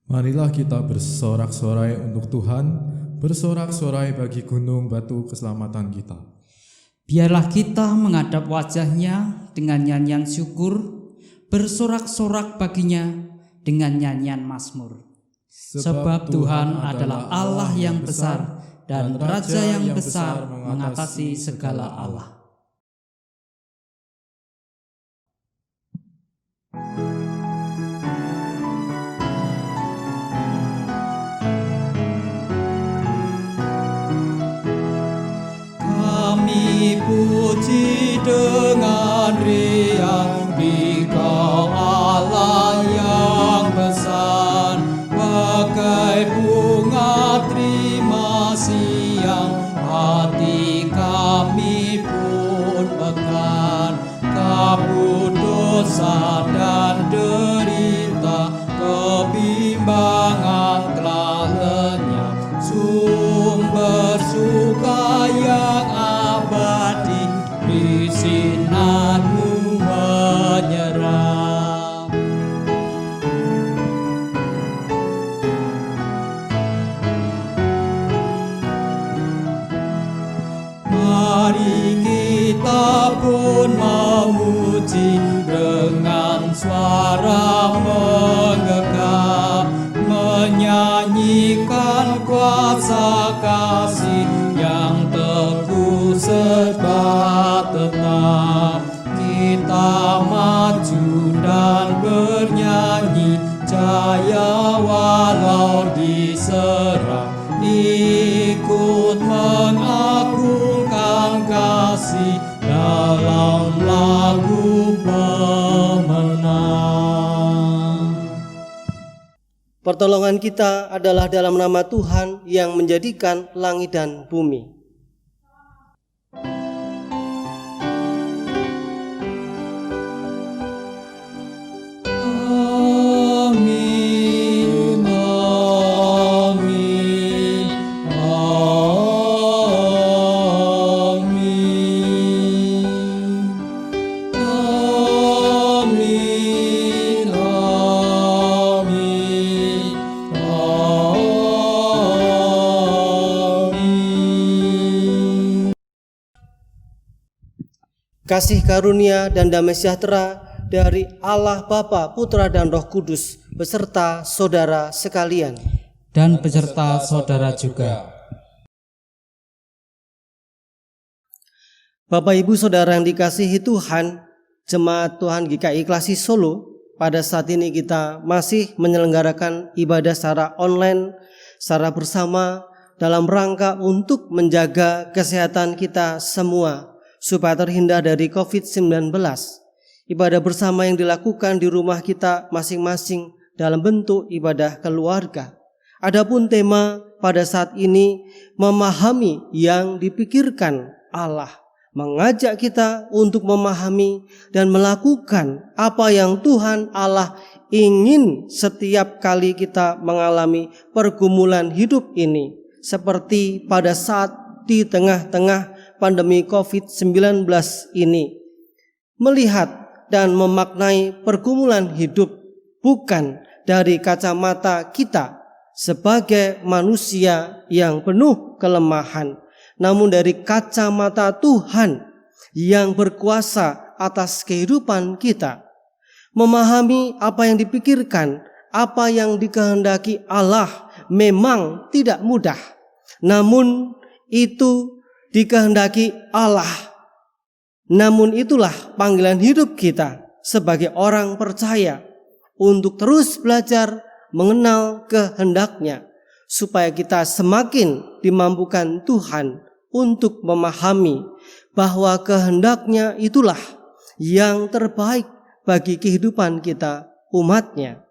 Marilah kita bersorak-sorai untuk Tuhan, bersorak-sorai bagi gunung batu keselamatan kita. Biarlah kita menghadap wajah-Nya dengan nyanyian syukur, bersorak-sorak baginya dengan nyanyian mazmur. Sebab Tuhan adalah Allah yang besar dan Raja yang besar mengatasi segala Allah. Kami puji dengan riang Dikau Allah yang besar, bagai bunga terima siang, hati kami pun mekar. Kabut dosa dan derita, kebimbangan telah lenyap, sumber suka yang abadi di sinar-Mu menyerap. Mari kita pun memuji dengan suara menggegap, menyanyikan kuasa kasih yang teguh serba tetap. Kita maju dan bernyanyi jaya walau diserang, ikut mengagungkan kasih dalam lagu pemenang. Pertolongan kita adalah dalam nama Tuhan yang menjadikan langit dan bumi. Amin, amin, amin. Amin, amin, amin. Kasih karunia dan damai sejahtera dari Allah Bapa, Putra dan Roh Kudus beserta saudara sekalian. Dan beserta saudara juga. Bapak Ibu Saudara yang dikasihi Tuhan, Jemaat Tuhan GKI Klasi Solo, pada saat ini kita masih menyelenggarakan ibadah secara online, secara bersama dalam rangka untuk menjaga kesehatan kita semua supaya terhindar dari COVID-19. Ibadah bersama yang dilakukan di rumah kita masing-masing dalam bentuk ibadah keluarga. Adapun tema pada saat ini memahami yang dipikirkan Allah, mengajak kita untuk memahami dan melakukan apa yang Tuhan Allah ingin setiap kali kita mengalami pergumulan hidup ini, seperti pada saat di tengah-tengah pandemi COVID-19 ini. Melihat dan memaknai pergumulan hidup bukan dari kacamata kita sebagai manusia yang penuh kelemahan, namun dari kacamata Tuhan yang berkuasa atas kehidupan kita. Memahami apa yang dipikirkan, apa yang dikehendaki Allah memang tidak mudah, namun itu dikehendaki Allah. Namun itulah panggilan hidup kita sebagai orang percaya untuk terus belajar mengenal kehendak-Nya, supaya kita semakin dimampukan Tuhan untuk memahami bahwa kehendak-Nya itulah yang terbaik bagi kehidupan kita umat-Nya.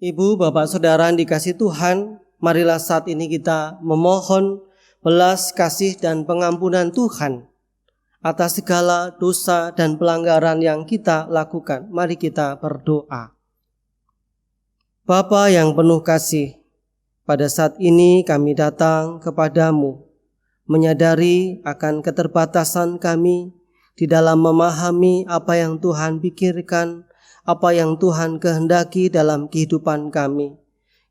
Ibu, Bapak, Saudara yang dikasihi Tuhan, marilah saat ini kita memohon belas kasih dan pengampunan Tuhan atas segala dosa dan pelanggaran yang kita lakukan. Mari kita berdoa. Bapa yang penuh kasih, pada saat ini kami datang kepadamu, menyadari akan keterbatasan kami di dalam memahami apa yang Tuhan pikirkan, apa yang Tuhan kehendaki dalam kehidupan kami.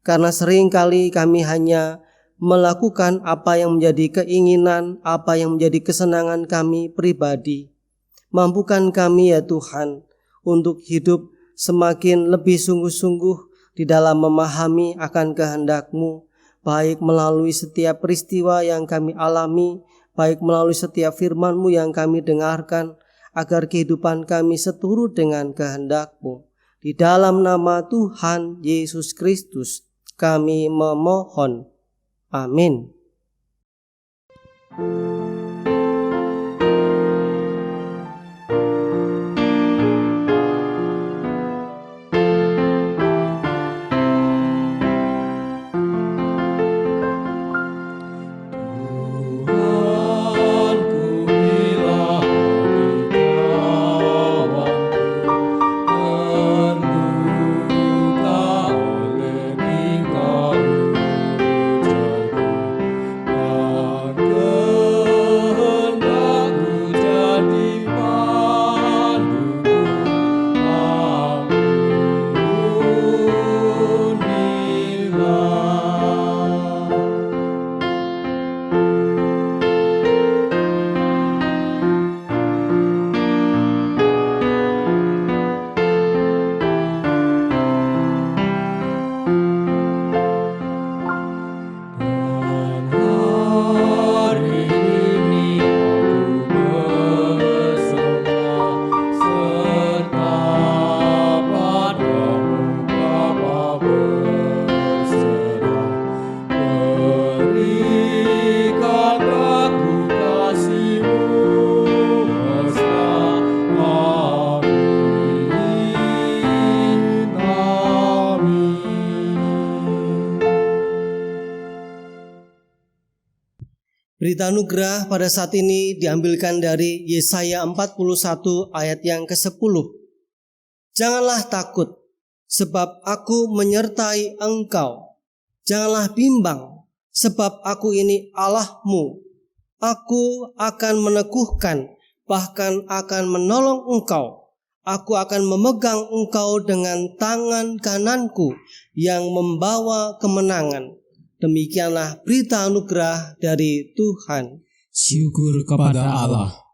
Karena seringkali kami hanya melakukan apa yang menjadi keinginan, apa yang menjadi kesenangan kami pribadi. Mampukan kami ya Tuhan untuk hidup semakin lebih sungguh-sungguh di dalam memahami akan kehendak-Mu, baik melalui setiap peristiwa yang kami alami, baik melalui setiap firman-Mu yang kami dengarkan, agar kehidupan kami seturut dengan kehendak-Mu. Di dalam nama Tuhan Yesus Kristus kami memohon. Amin. Berita anugerah pada saat ini diambilkan dari Yesaya 41 ayat yang ke-10. Janganlah takut, sebab aku menyertai engkau. Janganlah bimbang, sebab aku ini Allahmu. Aku akan meneguhkan, bahkan akan menolong engkau. Aku akan memegang engkau dengan tangan kananku yang membawa kemenangan. Demikianlah berita anugerah dari Tuhan. Syukur kepada Allah.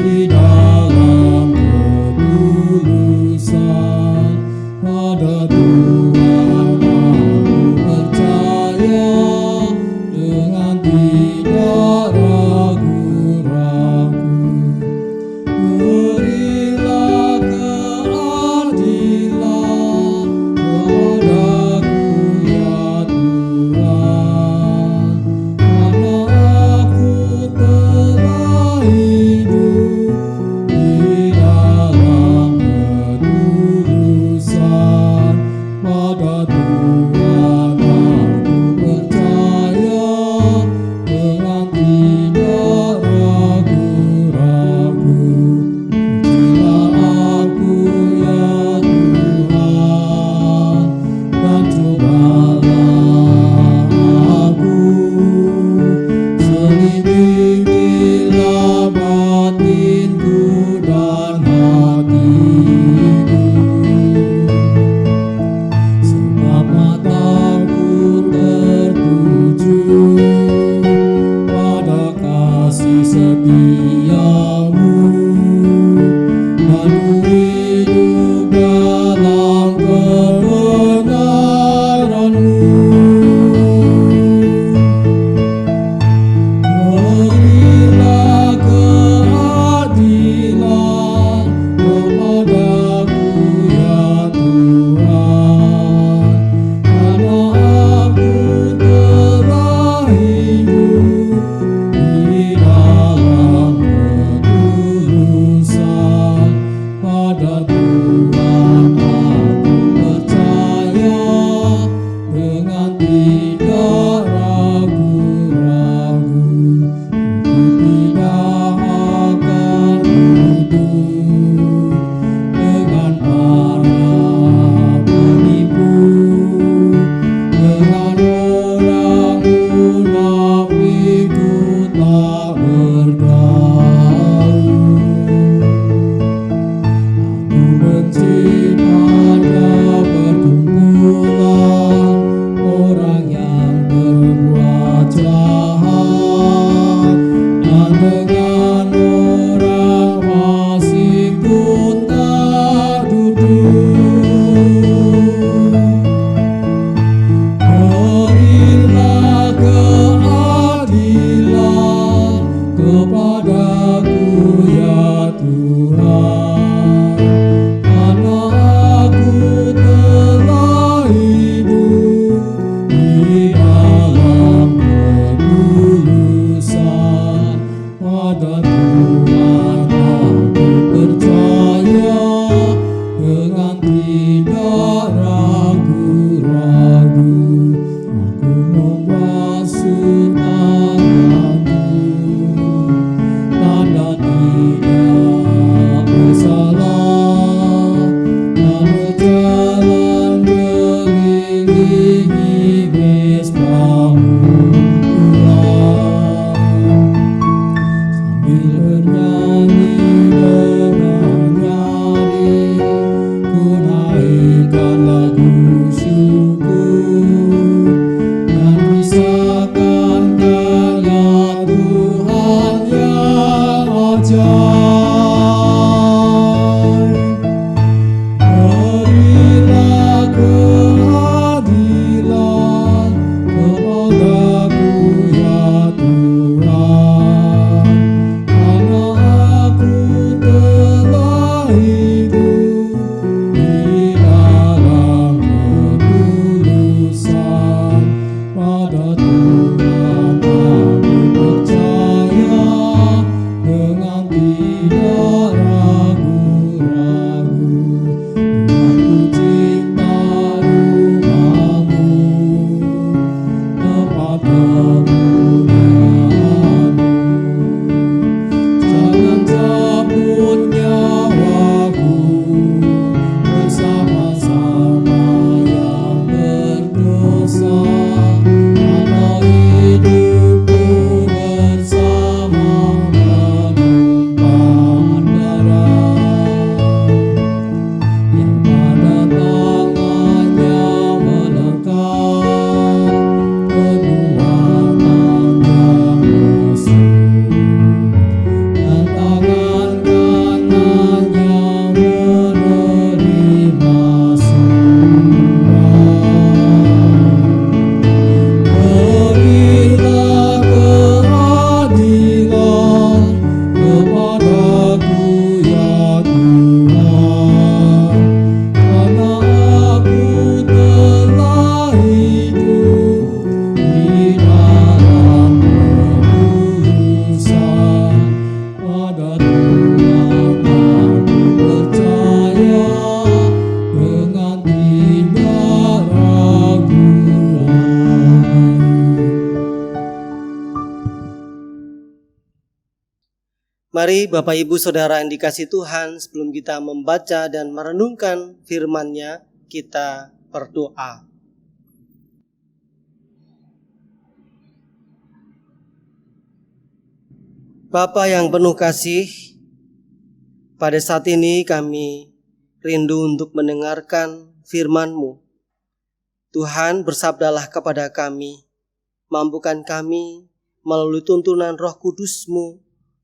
Di Mari Bapak Ibu Saudara yang dikasihi Tuhan, sebelum kita membaca dan merenungkan firman-Nya, kita berdoa. Bapa yang penuh kasih, pada saat ini kami rindu untuk mendengarkan firman-Mu. Tuhan, bersabdalah kepada kami, mampukan kami melalui tuntunan Roh Kudus-Mu,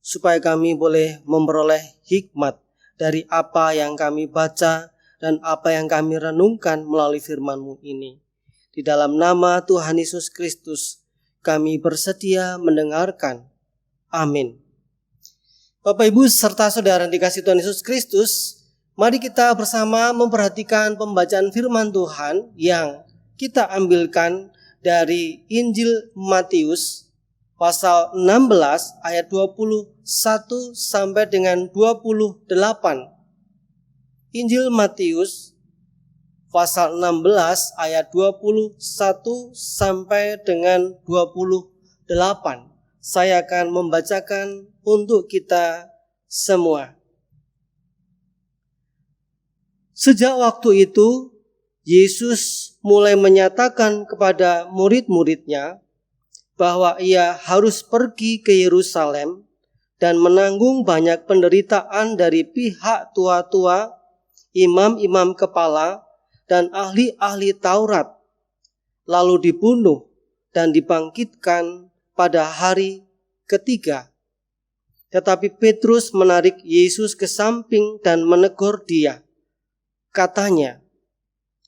supaya kami boleh memperoleh hikmat dari apa yang kami baca dan apa yang kami renungkan melalui firman-Mu ini. Di dalam nama Tuhan Yesus Kristus, kami bersedia mendengarkan. Amin. Bapak Ibu serta saudara yang dikasihi Tuhan Yesus Kristus, mari kita bersama memperhatikan pembacaan firman Tuhan yang kita ambilkan dari Injil Matius pasal 16 ayat 21 sampai dengan 28. Injil Matius pasal 16 ayat 21 sampai dengan 28. Saya akan membacakan untuk kita semua. Sejak waktu itu, Yesus mulai menyatakan kepada murid-muridnya bahwa ia harus pergi ke Yerusalem dan menanggung banyak penderitaan dari pihak tua-tua imam-imam kepala, dan ahli-ahli Taurat, lalu dibunuh dan dibangkitkan pada hari ketiga. Tetapi Petrus menarik Yesus ke samping dan menegur dia. Katanya,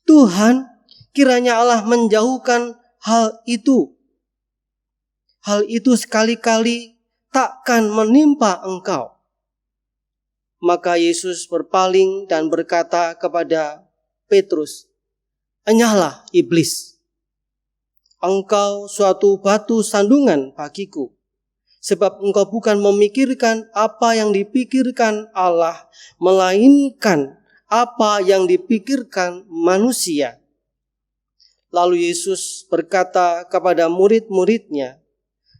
"Tuhan, kiranya Allah menjauhkan hal itu. Hal itu sekali-kali takkan menimpa engkau." Maka Yesus berpaling dan berkata kepada Petrus, "Enyahlah iblis. Engkau suatu batu sandungan bagiku, sebab engkau bukan memikirkan apa yang dipikirkan Allah, melainkan apa yang dipikirkan manusia." Lalu Yesus berkata kepada murid-muridnya,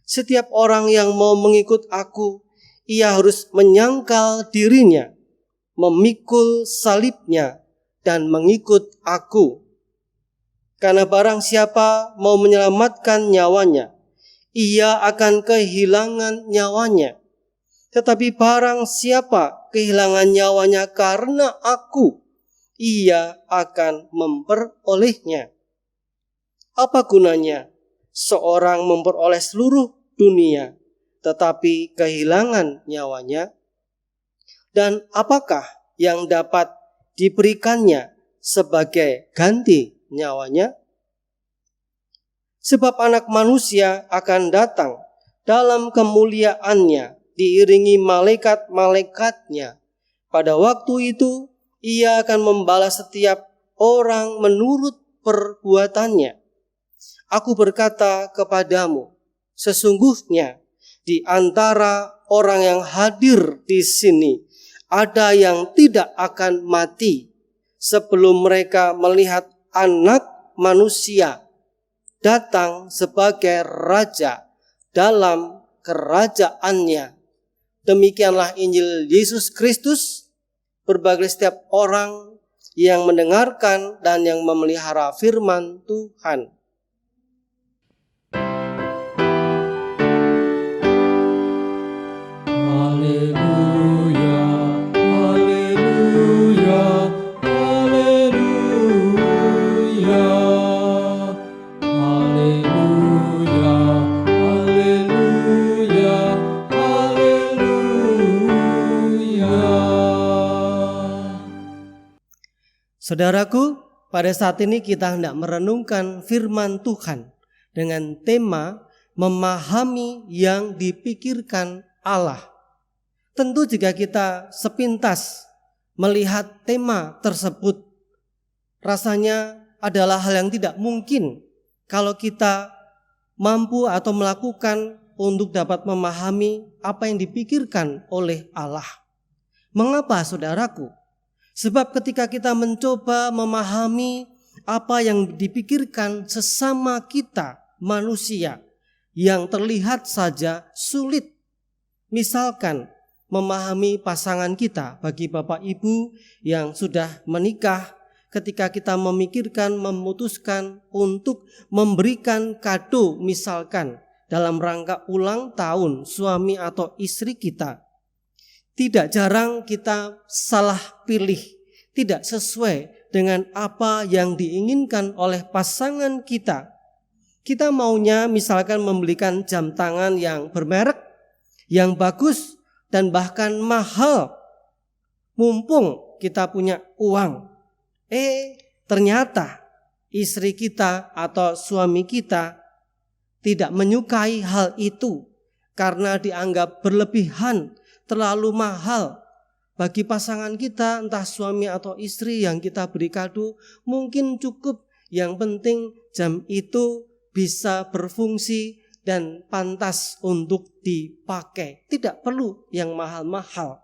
"Setiap orang yang mau mengikut aku, ia harus menyangkal dirinya, memikul salibnya, dan mengikut aku. Karena barang siapa mau menyelamatkan nyawanya, ia akan kehilangan nyawanya. Tetapi barang siapa kehilangan nyawanya karena aku, ia akan memperolehnya. Apa gunanya seorang memperoleh seluruh dunia, tetapi kehilangan nyawanya? Dan apakah yang dapat diberikannya sebagai ganti nyawanya? Sebab Anak Manusia akan datang dalam kemuliaannya diiringi malaikat-malaikatnya. Pada waktu itu ia akan membalas setiap orang menurut perbuatannya. Aku berkata kepadamu, sesungguhnya di antara orang yang hadir di sini ada yang tidak akan mati sebelum mereka melihat Anak Manusia datang sebagai Raja dalam kerajaannya. Demikianlah Injil Yesus Kristus. Berbagai setiap orang yang mendengarkan dan yang memelihara firman Tuhan. Haleluya, haleluya, haleluya, haleluya, haleluya, haleluya. Saudaraku, pada saat ini kita hendak merenungkan firman Tuhan dengan tema memahami yang dipikirkan Allah. Tentu jika kita sepintas melihat tema tersebut, rasanya adalah hal yang tidak mungkin kalau kita mampu atau melakukan untuk dapat memahami apa yang dipikirkan oleh Allah. Mengapa, saudaraku? Sebab ketika kita mencoba memahami apa yang dipikirkan sesama kita manusia, yang terlihat saja sulit. Misalkan memahami pasangan kita, bagi Bapak Ibu yang sudah menikah, ketika kita memikirkan, memutuskan untuk memberikan kado misalkan dalam rangka ulang tahun suami atau istri kita, tidak jarang kita salah pilih, tidak sesuai dengan apa yang diinginkan oleh pasangan kita. Kita maunya misalkan membelikan jam tangan yang bermerek, yang bagus, dan bahkan mahal. Mumpung kita punya uang. Ternyata istri kita atau suami kita tidak menyukai hal itu karena dianggap berlebihan, terlalu mahal. Bagi pasangan kita, entah suami atau istri yang kita beri kado, mungkin cukup. Yang penting jam itu bisa berfungsi dan pantas untuk dipakai. Tidak perlu yang mahal-mahal.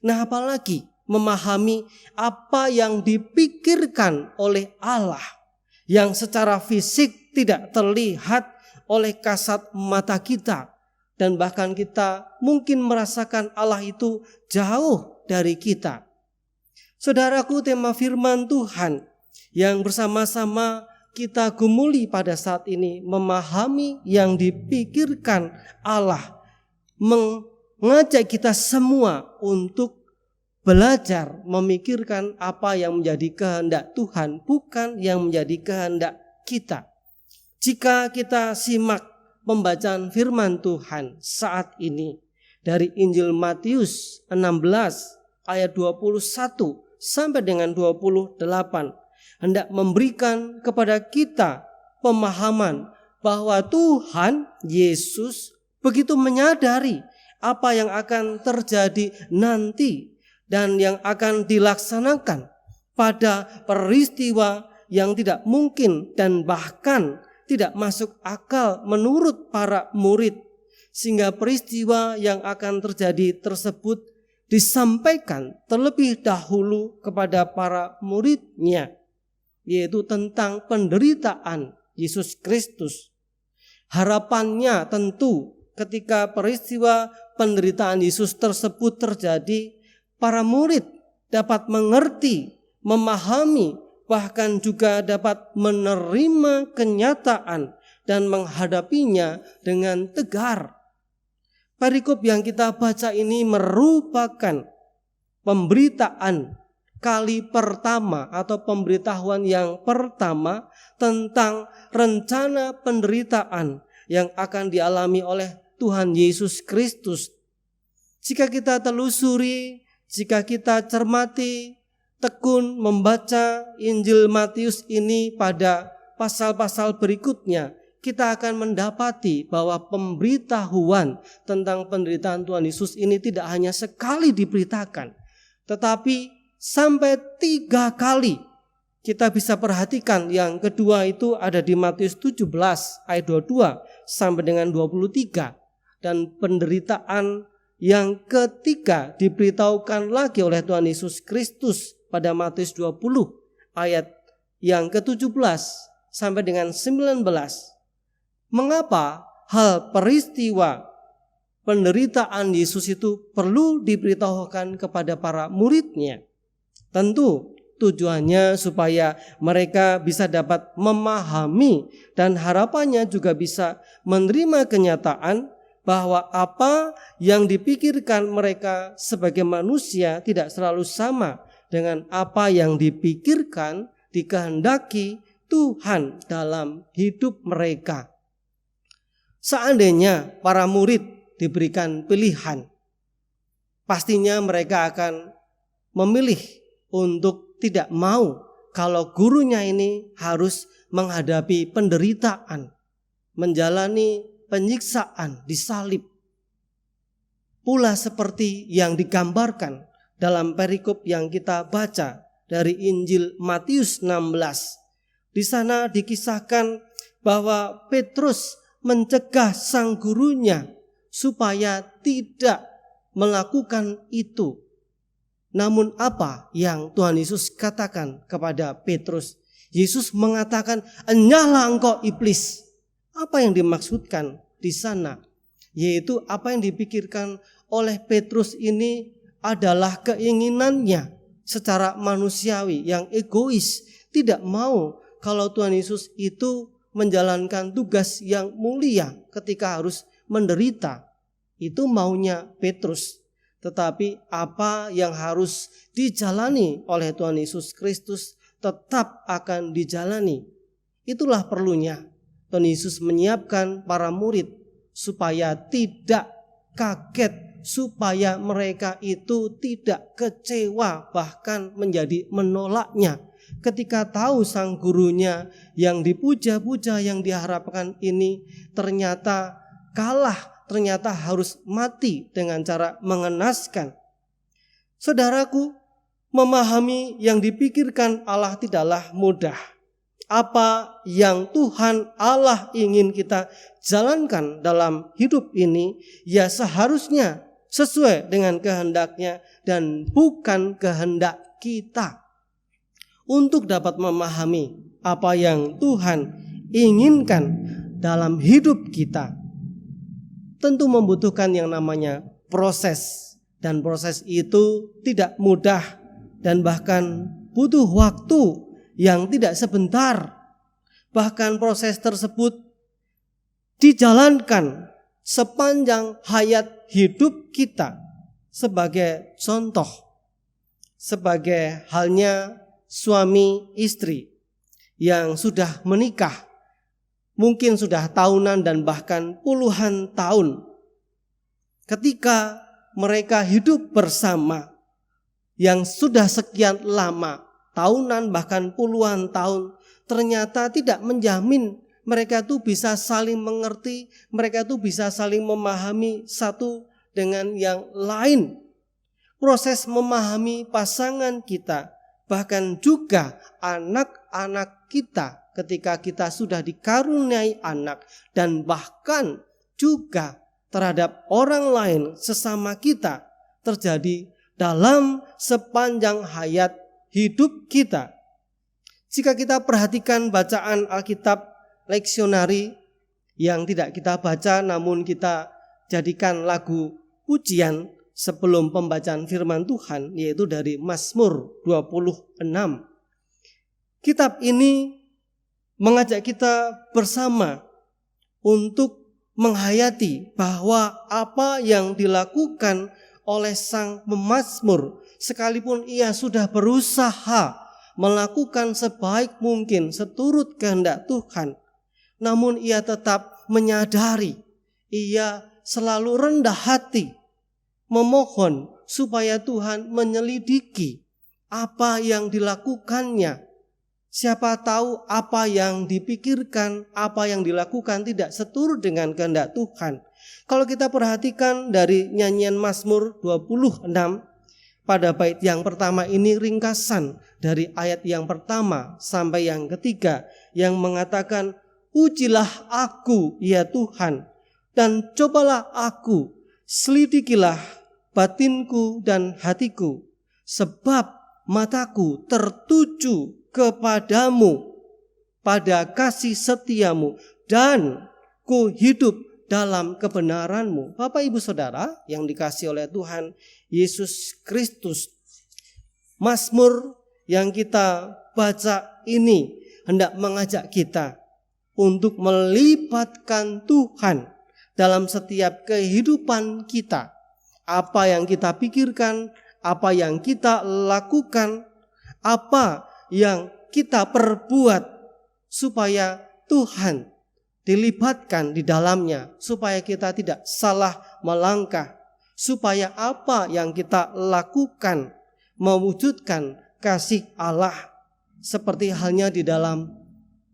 Nah, apalagi memahami apa yang dipikirkan oleh Allah, yang secara fisik tidak terlihat oleh kasat mata kita, dan bahkan kita mungkin merasakan Allah itu jauh dari kita. Saudaraku, tema firman Tuhan yang bersama-sama kita gumuli pada saat ini, memahami yang dipikirkan Allah, mengajak kita semua untuk belajar memikirkan apa yang menjadi kehendak Tuhan, bukan yang menjadi kehendak kita. Jika kita simak pembacaan firman Tuhan saat ini dari Injil Matius 16 ayat 21 sampai dengan 28, hendak memberikan kepada kita pemahaman bahwa Tuhan Yesus begitu menyadari apa yang akan terjadi nanti dan yang akan dilaksanakan pada peristiwa yang tidak mungkin dan bahkan tidak masuk akal menurut para murid, sehingga peristiwa yang akan terjadi tersebut disampaikan terlebih dahulu kepada para muridnya, yaitu tentang penderitaan Yesus Kristus. Harapannya tentu ketika peristiwa penderitaan Yesus tersebut terjadi, para murid dapat mengerti, memahami, bahkan juga dapat menerima kenyataan dan menghadapinya dengan tegar. Perikop yang kita baca ini merupakan pemberitaan kali pertama atau pemberitahuan yang pertama tentang rencana penderitaan yang akan dialami oleh Tuhan Yesus Kristus. Jika kita telusuri, jika kita cermati, tekun membaca Injil Matius ini pada pasal-pasal berikutnya, kita akan mendapati bahwa pemberitahuan tentang penderitaan Tuhan Yesus ini tidak hanya sekali diberitakan, tetapi sampai 3 kali. Kita bisa perhatikan yang kedua itu ada di Matius 17 ayat 22 sampai dengan 23. Dan penderitaan yang ketiga diberitahukan lagi oleh Tuhan Yesus Kristus pada Matius 20 ayat yang ke-17 sampai dengan 19. Mengapa hal peristiwa penderitaan Yesus itu perlu diberitahukan kepada para muridnya? Tentu tujuannya supaya mereka bisa dapat memahami dan harapannya juga bisa menerima kenyataan bahwa apa yang dipikirkan mereka sebagai manusia tidak selalu sama dengan apa yang dipikirkan, dikehendaki Tuhan dalam hidup mereka. Seandainya para murid diberikan pilihan, pastinya mereka akan memilih untuk tidak mau kalau gurunya ini harus menghadapi penderitaan, menjalani penyiksaan, disalib. Pula seperti yang digambarkan dalam perikop yang kita baca dari Injil Matius 16. Di sana dikisahkan bahwa Petrus mencegah sang gurunya supaya tidak melakukan itu. Namun apa yang Tuhan Yesus katakan kepada Petrus? Yesus mengatakan, "Enyahlah engkau iblis." Apa yang dimaksudkan di sana? Yaitu apa yang dipikirkan oleh Petrus ini adalah keinginannya secara manusiawi yang egois, tidak mau kalau Tuhan Yesus itu menjalankan tugas yang mulia ketika harus menderita. Itu maunya Petrus. Tetapi apa yang harus dijalani oleh Tuhan Yesus Kristus tetap akan dijalani. Itulah perlunya Tuhan Yesus menyiapkan para murid supaya tidak kaget, supaya mereka itu tidak kecewa, bahkan menjadi menolaknya. Ketika tahu sang gurunya yang dipuja-puja, yang diharapkan ini ternyata kalah, ternyata harus mati dengan cara mengenaskan. Saudaraku, memahami yang dipikirkan Allah tidaklah mudah. Apa yang Tuhan Allah ingin kita jalankan dalam hidup ini, ya seharusnya sesuai dengan kehendaknya dan bukan kehendak kita. Untuk dapat memahami apa yang Tuhan inginkan dalam hidup kita, tentu membutuhkan yang namanya proses. Dan proses itu tidak mudah dan bahkan butuh waktu yang tidak sebentar. Bahkan proses tersebut dijalankan sepanjang hayat hidup kita. Sebagai contoh, sebagai halnya suami istri yang sudah menikah, mungkin sudah tahunan dan bahkan puluhan tahun. Ketika mereka hidup bersama yang sudah sekian lama, tahunan bahkan puluhan tahun, ternyata tidak menjamin mereka itu bisa saling mengerti, mereka itu bisa saling memahami satu dengan yang lain. Proses memahami pasangan kita, bahkan juga anak-anak kita ketika kita sudah dikaruniai anak, dan bahkan juga terhadap orang lain sesama kita, terjadi dalam sepanjang hayat hidup kita. Jika kita perhatikan bacaan Alkitab leksionari yang tidak kita baca namun kita jadikan lagu pujian sebelum pembacaan firman Tuhan, yaitu dari Mazmur 26. Kitab ini mengajak kita bersama untuk menghayati bahwa apa yang dilakukan oleh sang pemazmur, sekalipun ia sudah berusaha melakukan sebaik mungkin seturut kehendak Tuhan, namun ia tetap menyadari, ia selalu rendah hati, memohon supaya Tuhan menyelidiki apa yang dilakukannya. Siapa tahu apa yang dipikirkan, apa yang dilakukan tidak seturut dengan kehendak Tuhan. Kalau kita perhatikan dari nyanyian Mazmur 26, pada bait yang pertama ini ringkasan dari ayat yang pertama sampai yang ketiga yang mengatakan, "Ujilah aku ya Tuhan, dan cobalah aku, selidikilah batinku dan hatiku, sebab mataku tertuju kepadamu pada kasih setiamu, dan ku hidup dalam kebenaranmu." Bapak Ibu Saudara yang dikasihi oleh Tuhan Yesus Kristus, Mazmur yang kita baca ini hendak mengajak kita untuk melibatkan Tuhan dalam setiap kehidupan kita. Apa yang kita pikirkan, apa yang kita lakukan, apa yang kita perbuat, supaya Tuhan dilibatkan di dalamnya, supaya kita tidak salah melangkah, supaya apa yang kita lakukan mewujudkan kasih Allah, seperti halnya di dalam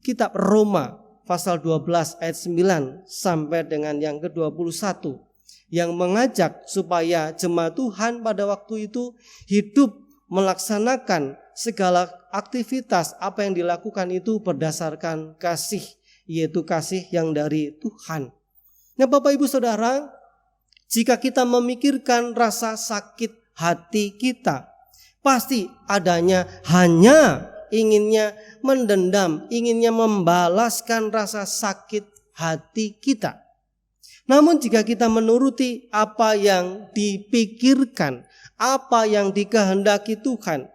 kitab Roma pasal 12 ayat 9 sampai dengan yang ke-21 yang mengajak supaya jemaat Tuhan pada waktu itu hidup melaksanakan segala aktivitas apa yang dilakukan itu berdasarkan kasih, yaitu kasih yang dari Tuhan. Nah, Bapak Ibu Saudara, jika kita memikirkan rasa sakit hati kita, pasti adanya hanya inginnya mendendam, inginnya membalaskan rasa sakit hati kita. Namun jika kita menuruti apa yang dipikirkan, apa yang dikehendaki Tuhan,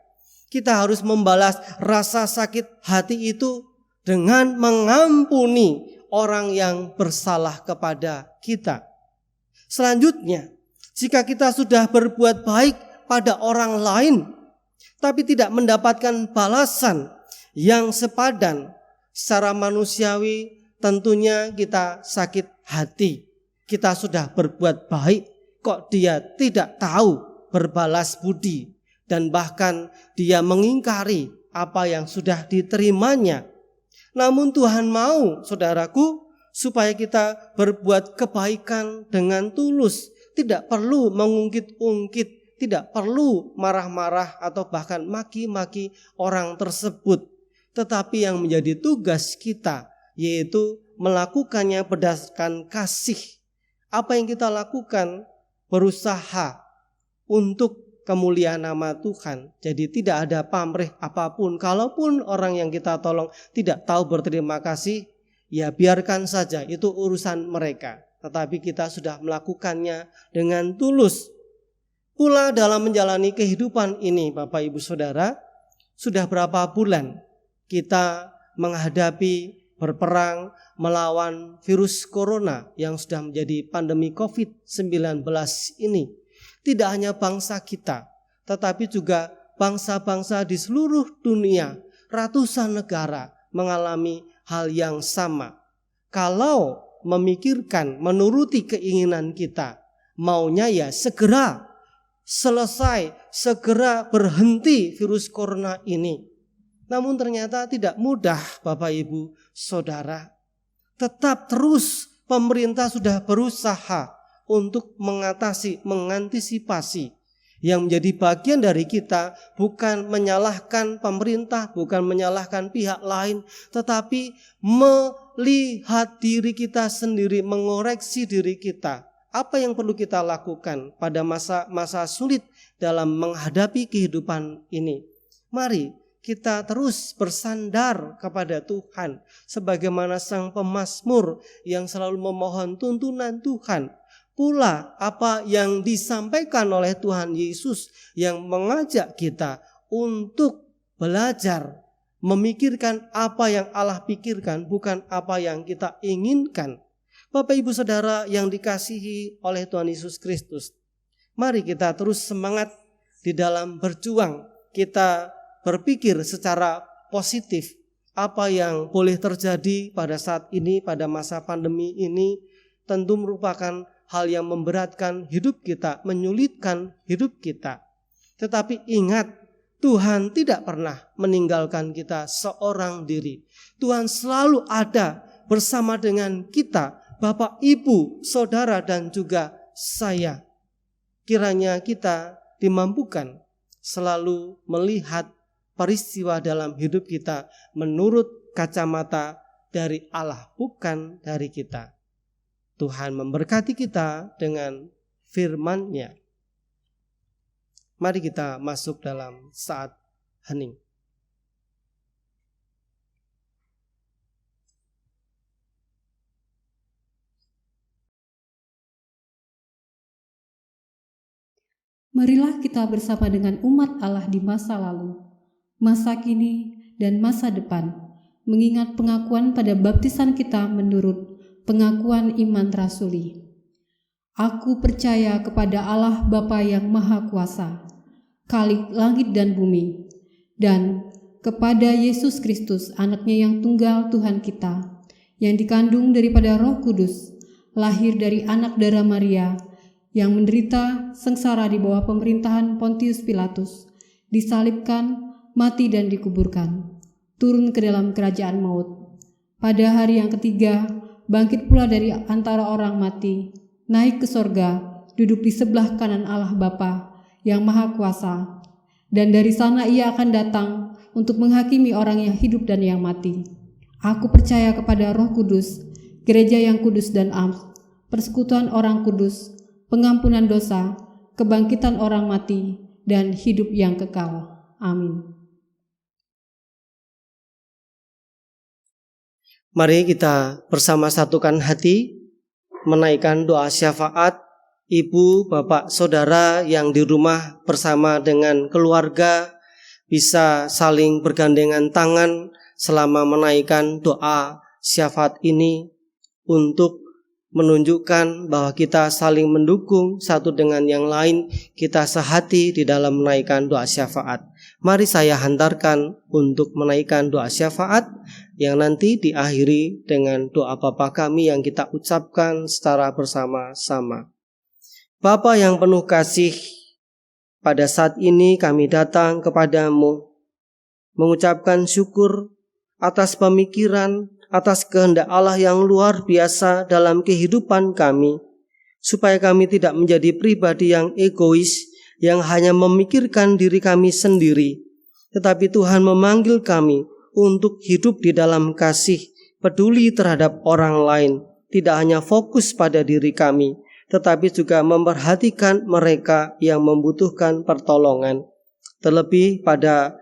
kita harus membalas rasa sakit hati itu dengan mengampuni orang yang bersalah kepada kita. Selanjutnya, jika kita sudah berbuat baik pada orang lain, tapi tidak mendapatkan balasan yang sepadan, secara manusiawi tentunya kita sakit hati. Kita sudah berbuat baik, kok dia tidak tahu berbalas budi, dan bahkan dia mengingkari apa yang sudah diterimanya. Namun Tuhan mau, saudaraku, supaya kita berbuat kebaikan dengan tulus, tidak perlu mengungkit-ungkit, tidak perlu marah-marah atau bahkan maki-maki orang tersebut. Tetapi yang menjadi tugas kita yaitu melakukannya berdasarkan kasih. Apa yang kita lakukan berusaha untuk kemuliaan nama Tuhan. Jadi tidak ada pamrih apapun. Kalaupun orang yang kita tolong tidak tahu berterima kasih, ya biarkan saja, itu urusan mereka. Tetapi kita sudah melakukannya dengan tulus. Pula dalam menjalani kehidupan ini, Bapak Ibu Saudara, sudah berapa bulan kita menghadapi berperang melawan virus corona yang sudah menjadi pandemi COVID-19 ini. Tidak hanya bangsa kita, tetapi juga bangsa-bangsa di seluruh dunia, ratusan negara mengalami hal yang sama. Kalau memikirkan, menuruti keinginan kita, maunya ya segera selesai, segera berhenti virus corona ini. Namun ternyata tidak mudah, Bapak Ibu Saudara. Tetap terus pemerintah sudah berusaha untuk mengantisipasi. Yang menjadi bagian dari kita bukan menyalahkan pemerintah, bukan menyalahkan pihak lain, tetapi melihat diri kita sendiri, mengoreksi diri kita. Apa yang perlu kita lakukan pada masa sulit dalam menghadapi kehidupan ini? Mari kita terus bersandar kepada Tuhan, sebagaimana sang pemazmur yang selalu memohon tuntunan Tuhan. Pula apa yang disampaikan oleh Tuhan Yesus yang mengajak kita untuk belajar memikirkan apa yang Allah pikirkan, bukan apa yang kita inginkan. Bapak Ibu Saudara yang dikasihi oleh Tuhan Yesus Kristus, mari kita terus semangat di dalam berjuang. Kita berpikir secara positif apa yang boleh terjadi pada saat ini, pada masa pandemi ini tentu merupakan hal yang memberatkan hidup kita, menyulitkan hidup kita. Tetapi ingat, Tuhan tidak pernah meninggalkan kita seorang diri. Tuhan selalu ada bersama dengan kita, Bapak, Ibu, Saudara, dan juga saya. Kiranya kita dimampukan selalu melihat peristiwa dalam hidup kita menurut kacamata dari Allah, bukan dari kita. Tuhan memberkati kita dengan firman-Nya. Mari kita masuk dalam saat hening. Marilah kita bersama dengan umat Allah di masa lalu, masa kini, dan masa depan, mengingat pengakuan pada baptisan kita menurut pengakuan iman rasuli. Aku percaya kepada Allah Bapa yang Maha Kuasa, Khalik langit dan bumi, dan kepada Yesus Kristus, anaknya yang tunggal Tuhan kita, yang dikandung daripada Roh Kudus, lahir dari anak darah Maria, yang menderita sengsara di bawah pemerintahan Pontius Pilatus, disalibkan, mati dan dikuburkan, turun ke dalam kerajaan maut. Pada hari yang ketiga, bangkit pula dari antara orang mati, naik ke sorga, duduk di sebelah kanan Allah Bapa yang Maha Kuasa, dan dari sana ia akan datang untuk menghakimi orang yang hidup dan yang mati. Aku percaya kepada Roh Kudus, gereja yang kudus dan am, persekutuan orang kudus, pengampunan dosa, kebangkitan orang mati, dan hidup yang kekal. Amin. Mari kita bersama satukan hati menaikkan doa syafaat ibu, bapak, saudara yang di rumah bersama dengan keluarga bisa saling bergandengan tangan selama menaikkan doa syafaat ini untuk menunjukkan bahwa kita saling mendukung satu dengan yang lain, kita sehati di dalam menaikkan doa syafaat. Mari saya hantarkan untuk menaikkan doa syafaat yang nanti diakhiri dengan doa Bapa kami yang kita ucapkan secara bersama-sama. Bapa yang penuh kasih, pada saat ini kami datang kepadamu mengucapkan syukur atas pemikiran, atas kehendak Allah yang luar biasa dalam kehidupan kami, supaya kami tidak menjadi pribadi yang egois, yang hanya memikirkan diri kami sendiri, tetapi Tuhan memanggil kami untuk hidup di dalam kasih, peduli terhadap orang lain, tidak hanya fokus pada diri kami, tetapi juga memperhatikan mereka yang membutuhkan pertolongan. Terlebih pada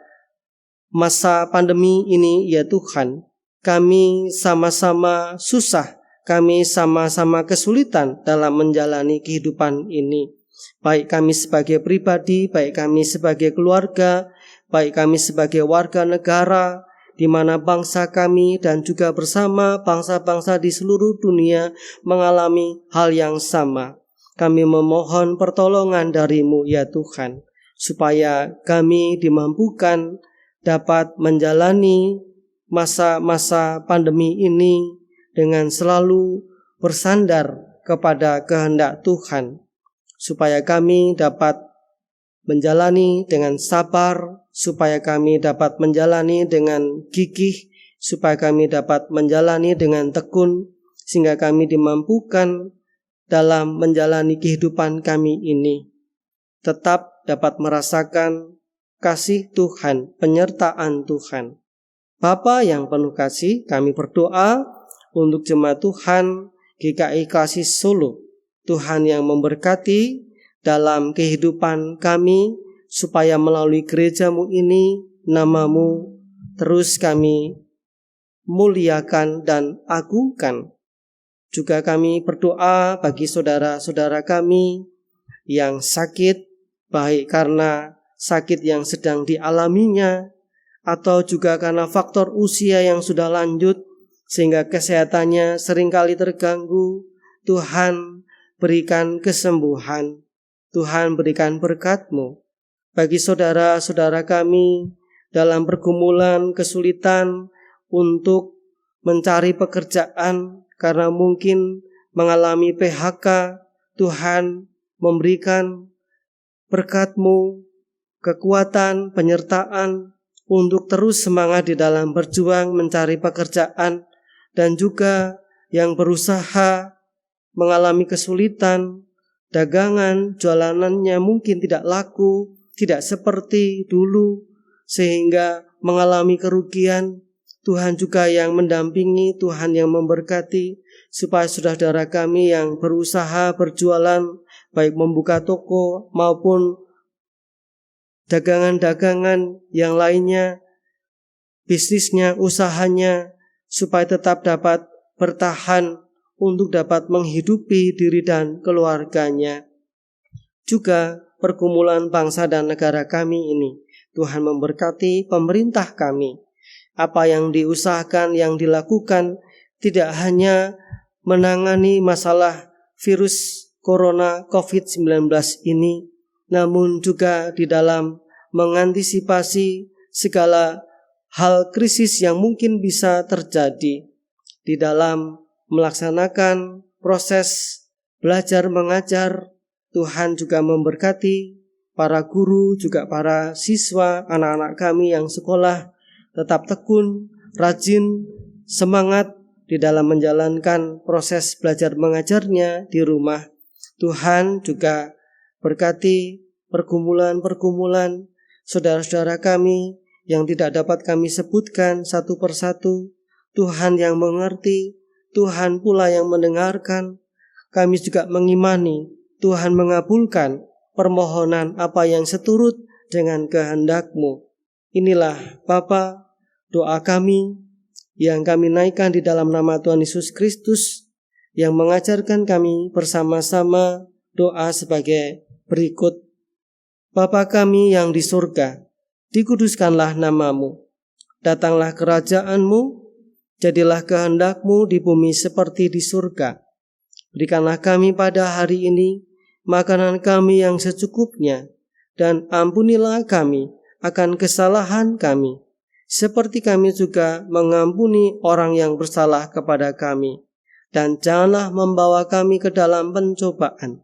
masa pandemi ini, ya Tuhan, kami sama-sama susah, kami sama-sama kesulitan dalam menjalani kehidupan ini. Baik kami sebagai pribadi, baik kami sebagai keluarga, baik kami sebagai warga negara, di mana bangsa kami dan juga bersama bangsa-bangsa di seluruh dunia mengalami hal yang sama. Kami memohon pertolongan dari-Mu, ya Tuhan, supaya kami dimampukan dapat menjalani masa-masa pandemi ini dengan selalu bersandar kepada kehendak Tuhan, supaya kami dapat menjalani dengan sabar, supaya kami dapat menjalani dengan gigih, supaya kami dapat menjalani dengan tekun, sehingga kami dimampukan dalam menjalani kehidupan kami ini tetap dapat merasakan kasih Tuhan, penyertaan Tuhan. Bapa yang penuh kasih, kami berdoa untuk jemaat Tuhan GKI Klasik Solo. Tuhan yang memberkati dalam kehidupan kami, supaya melalui gereja-Mu ini, nama-Mu terus kami muliakan dan agungkan. Juga kami berdoa bagi saudara-saudara kami yang sakit, baik karena sakit yang sedang dialaminya, atau juga karena faktor usia yang sudah lanjut, sehingga kesehatannya seringkali terganggu. Tuhan berikan kesembuhan, Tuhan berikan berkat-Mu. Bagi saudara-saudara kami dalam pergumulan kesulitan untuk mencari pekerjaan karena mungkin mengalami PHK, Tuhan memberikan berkat-Mu, kekuatan, penyertaan untuk terus semangat di dalam berjuang mencari pekerjaan, dan juga yang berusaha mengalami kesulitan, dagangan, jualanannya mungkin tidak laku, tidak seperti dulu, sehingga mengalami kerugian. Tuhan juga yang mendampingi, Tuhan yang memberkati, supaya saudara kami yang berusaha berjualan, baik membuka toko maupun dagangan-dagangan yang lainnya, bisnisnya, usahanya, supaya tetap dapat bertahan untuk dapat menghidupi diri dan keluarganya. Juga pergumulan bangsa dan negara kami ini, Tuhan memberkati pemerintah kami. Apa yang diusahakan, yang dilakukan, tidak hanya menangani masalah virus corona COVID-19 ini, namun juga di dalam mengantisipasi segala hal krisis yang mungkin bisa terjadi di dalam melaksanakan proses belajar mengajar. Tuhan juga memberkati para guru, juga para siswa, anak-anak kami yang sekolah tetap tekun, rajin, semangat di dalam menjalankan proses belajar mengajarnya di rumah. Tuhan juga berkati pergumulan-pergumulan saudara-saudara kami yang tidak dapat kami sebutkan satu persatu. Tuhan yang mengerti, Tuhan pula yang mendengarkan. Kami juga mengimani Tuhan mengabulkan permohonan apa yang seturut dengan kehendak-Mu. Inilah Bapa, doa kami yang kami naikkan di dalam nama Tuhan Yesus Kristus, yang mengajarkan kami bersama-sama doa sebagai berikut. Bapa kami yang di surga, dikuduskanlah nama-Mu. Datanglah kerajaan-Mu, jadilah kehendak-Mu di bumi seperti di surga. Berikanlah kami pada hari ini makanan kami yang secukupnya, dan ampunilah kami akan kesalahan kami, seperti kami juga mengampuni orang yang bersalah kepada kami. Dan janganlah membawa kami ke dalam pencobaan,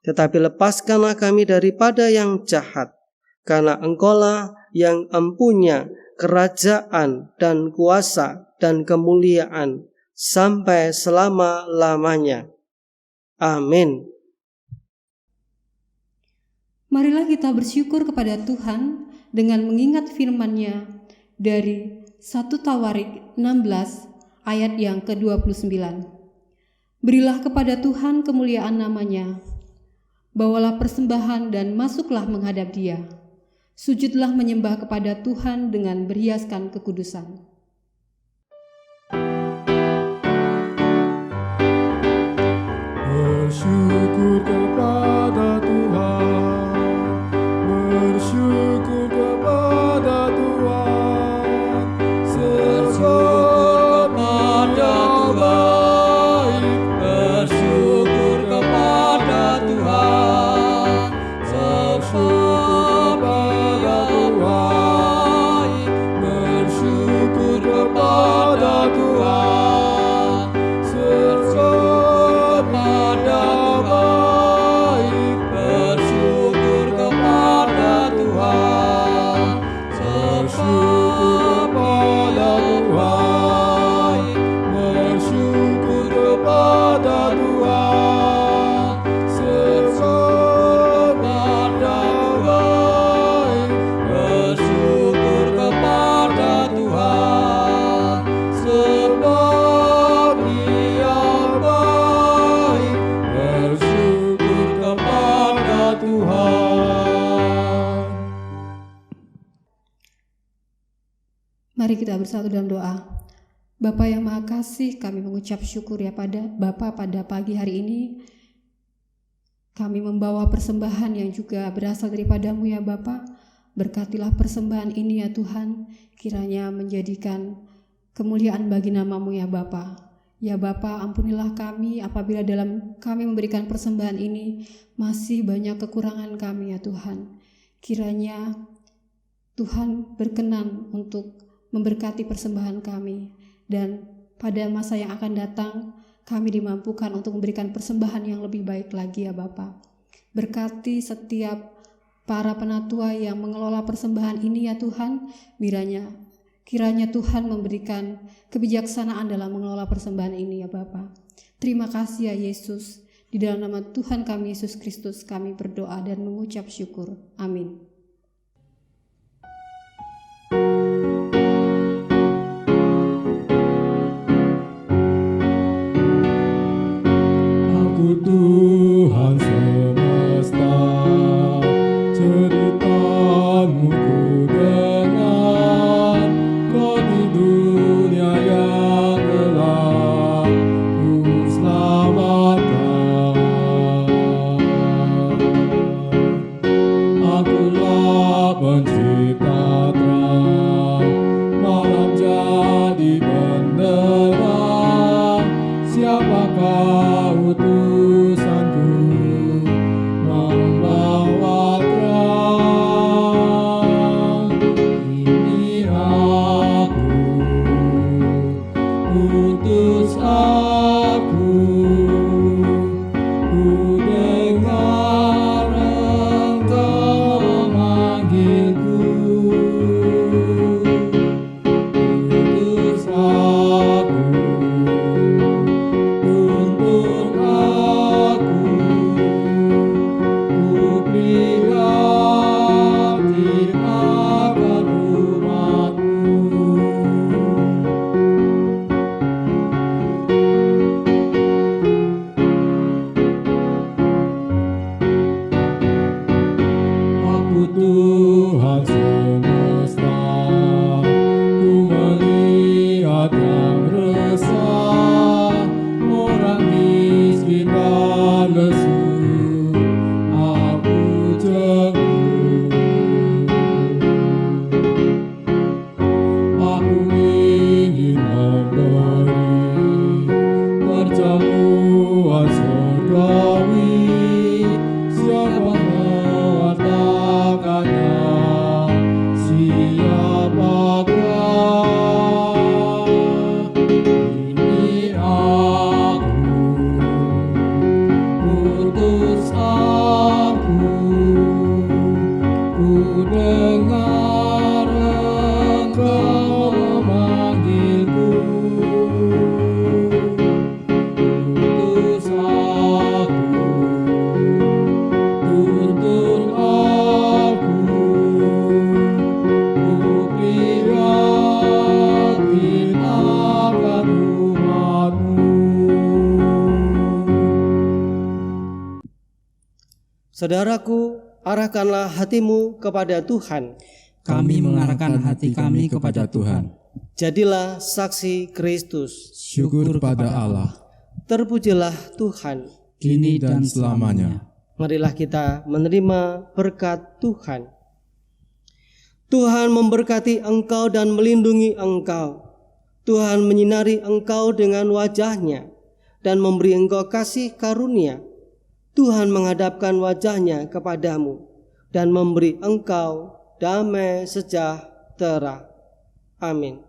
tetapi lepaskanlah kami daripada yang jahat, karena Engkaulah yang empunya kerajaan dan kuasa dan kemuliaan sampai selama-lamanya. Amin. Marilah kita bersyukur kepada Tuhan dengan mengingat firman-Nya dari 1 Tawarik 16 ayat yang ke-29. Berilah kepada Tuhan kemuliaan nama-Nya, bawalah persembahan dan masuklah menghadap Dia. Sujudlah menyembah kepada Tuhan dengan berhiaskan kekudusan. Bersyukur kepada Tuhan, bersyukur kepada Tuhan, Bersyukur kepada Tuhan, bersyukur kepada Tuhan, sebab Mari kita bersatu dalam doa. Bapa yang Maha Kasih, kami mengucap syukur ya pada Bapa pada pagi hari ini. Kami membawa persembahan yang juga berasal daripadamu ya Bapa. Berkatilah persembahan ini ya Tuhan, kiranya menjadikan kemuliaan bagi namamu ya Bapa. Ya Bapa, ampunilah kami apabila dalam kami memberikan persembahan ini masih banyak kekurangan kami ya Tuhan. Kiranya Tuhan berkenan untuk memberkati persembahan kami, dan pada masa yang akan datang kami dimampukan untuk memberikan persembahan yang lebih baik lagi ya Bapa. Berkati setiap para penatua yang mengelola persembahan ini ya Tuhan, kiranya Tuhan memberikan kebijaksanaan dalam mengelola persembahan ini ya Bapa. Terima kasih ya Yesus, di dalam nama Tuhan kami Yesus Kristus kami berdoa dan mengucap syukur. Amin. Tuhan semesta, cerita-Mu ku dengar, Kau di dunia yang gelap ku selamatkan. Akulah pencipta terang, malam jadi benderang. Siapakah utusanku membawa terang? Ini aku, utus aku, ku dengar Engkau memanggilku. Utus aku untuk aku, ku prihatin akan umat-Mu. Aku Tuhan semesta, ku melihat yang resah, orang miskin dan lesu, aku jenguk. Aku ingin memberi perjamuan surgawi. Siapa mewartakannya? Siapakah? Ini aku, utus aku, ku dengar Engkau memanggilku. Utus aku, tuntun aku, ku prihatin akan umat-Mu. Saudaraku, arahkanlah hatimu kepada Tuhan. Kami mengarahkan hati kami kepada Tuhan. Jadilah saksi Kristus. Syukur pada Allah, Terpujilah Tuhan. Kini dan selamanya. Marilah kita menerima berkat Tuhan. Tuhan memberkati engkau dan melindungi engkau. Tuhan menyinari engkau dengan wajah-Nya dan memberi engkau kasih karunia. Tuhan menghadapkan wajah-Nya kepadamu dan memberi engkau damai sejahtera. Amin.